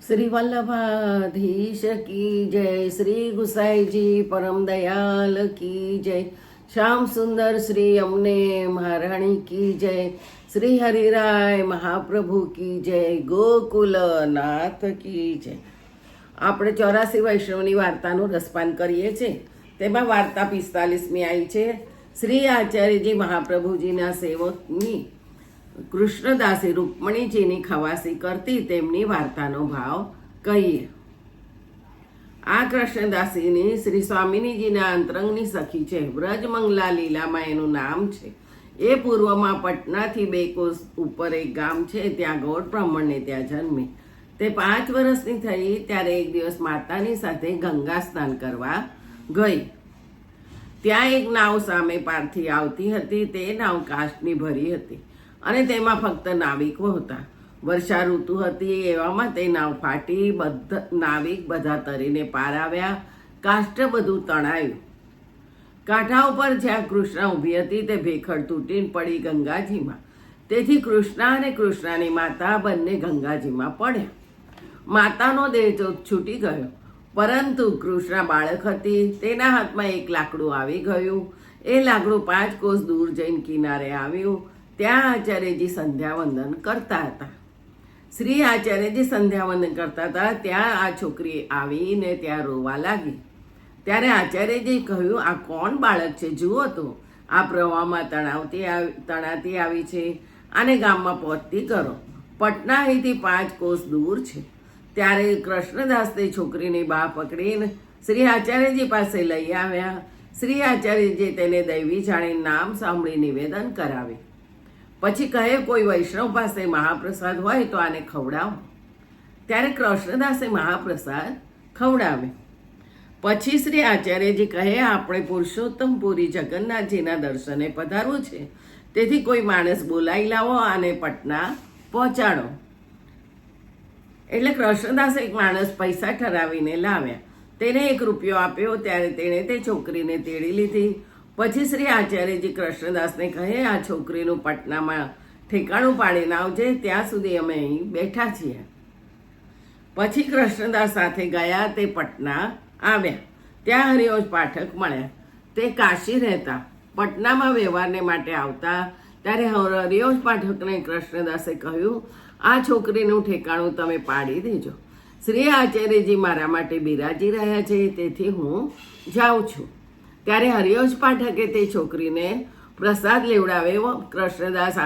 श्री वल्लभाधीश की जय, श्री गुसाई जी परम दयाल की जय, श्याम सुंदर श्री यमुने महाराणी की जय, श्री हरिराय महाप्रभु की जय, गोकुल नाथ की जय। આપણે 84 વૈષ્ણવની વાર્તાનું રસપાન કરીએ છીએ। તેમાં વાર્તા 45મી આવી છે। શ્રી આચાર્યજી મહાપ્રભુજીના સેવકની કૃષ્ણદાસી રૂકમણીજીની ખવાસી કરતી તેમની વાર્તાનો ભાવ કહીએ। આ કૃષ્ણદાસીની શ્રી સ્વામિનીજીના અંતરંગની સખી છે। વ્રજમંગલા લીલામાં એનું નામ છે। એ પૂર્વમાં પટનાથી 2 કોસ ઉપર એક ગામ છે, ત્યાં ગૌડ બ્રાહ્મણને ત્યાં જન્મી। તે 5 વર્ષની થઈ ત્યારે એક દિવસ માતાની સાથે ગંગા સ્નાન કરવા ગઈ। ત્યાં એક નાવ સામે પારથી આવતી હતી। તે નાવ કાષ્ટની ભરી હતી અને તેમાં ફક્ત નાવિકો હતા। વર્ષા ઋતુ હતી, એવામાં તે નાવ ફાટી, નાવિક બધા તરીને પાર આવ્યા। કાષ્ટ બધું તણાયું। કાંઠા ઉપર જ્યાં કૃષ્ણા ઊભી હતી તે ભેખડ તૂટીને પડી ગંગાજીમાં। તેથી કૃષ્ણા અને કૃષ્ણાની માતા બંને ગંગાજીમાં પડ્યા। માતાનો દેહ છૂટી ગયો, પરંતુ કૃષ્ણા બાળક હતી। તેના હાથમાં એક લાકડું આવી ગયું। એ લાકડું 5 કોસ દૂર જઈને કિનારે આવ્યું। ત્યાં આચાર્યજી સંધ્યાવંદન કરતા હતા। શ્રી આચાર્યજી સંધ્યાવંદન કરતા હતા ત્યાં આ છોકરી આવીને ત્યાં રોવા લાગી। ત્યારે આચાર્યજી કહ્યું, આ કોણ બાળક છે? જુઓ તો, આ પ્રવાહમાં તણાતી આવી છે। આને ગામમાં પહોંચતી કરો। પટના અહીંથી 5 કોસ દૂર છે। ત્યારે કૃષ્ણદાસ તે છોકરીની બા પકડીને શ્રી આચાર્યજી પાસે લઈ આવ્યા। શ્રી આચાર્યજી તેને દૈવી જાણી નામ સાંભળી નિવેદન કરાવે। પછી કહે, કોઈ વૈષ્ણવ પાસે મહાપ્રસાદ હોય તો આને ખવડાવો। ત્યારે કૃષ્ણદાસે મહાપ્રસાદ ખવડાવે। પછી શ્રી આચાર્યજી કહે, આપણે પુરુષોત્તમપુરી જગન્નાથજીના દર્શને પધારવું છે, તેથી કોઈ માણસ બોલાવી લાવો અને પટના પહોંચાડો। એટલે કૃષ્ણદાસે એક માણસ પૈસા ઠરાવીને લાવ્યા। તેને 1 રૂપિયો આપ્યો। ત્યારે તેણે તે છોકરીને તેડી લીધી। પછી શ્રી આચાર્યજી કૃષ્ણદાસને કહે, આ છોકરીનું પટનામાં ઠેકાણું પાડીને આવજે, ત્યાં સુધી અમે અહીં બેઠા છીએ। પછી કૃષ્ણદાસ સાથે ગયા। તે પટના આવ્યા। ત્યાં હરિવંશ પાઠક મળ્યા। તે કાશી રહેતા, પટનામાં વ્યવહારને માટે આવતા। ત્યારે હરિવંશ પાઠકને કૃષ્ણદાસે કહ્યું, આ છોકરીનું ઠેકાણું તમે પાડી દેજો। શ્રી આચાર્યજી મારા માટે બિરાજી રહ્યા છે, તેથી હું જાઉં છું। ત્યારે હરિવંશ પાઠકે તે છોકરીને પ્રસાદ લેવડાવ્યો। કૃષ્ણદાસ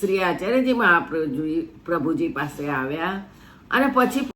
શ્રી આચાર્યજી મહાપ્રભુજી પાસે આવ્યા અને પછી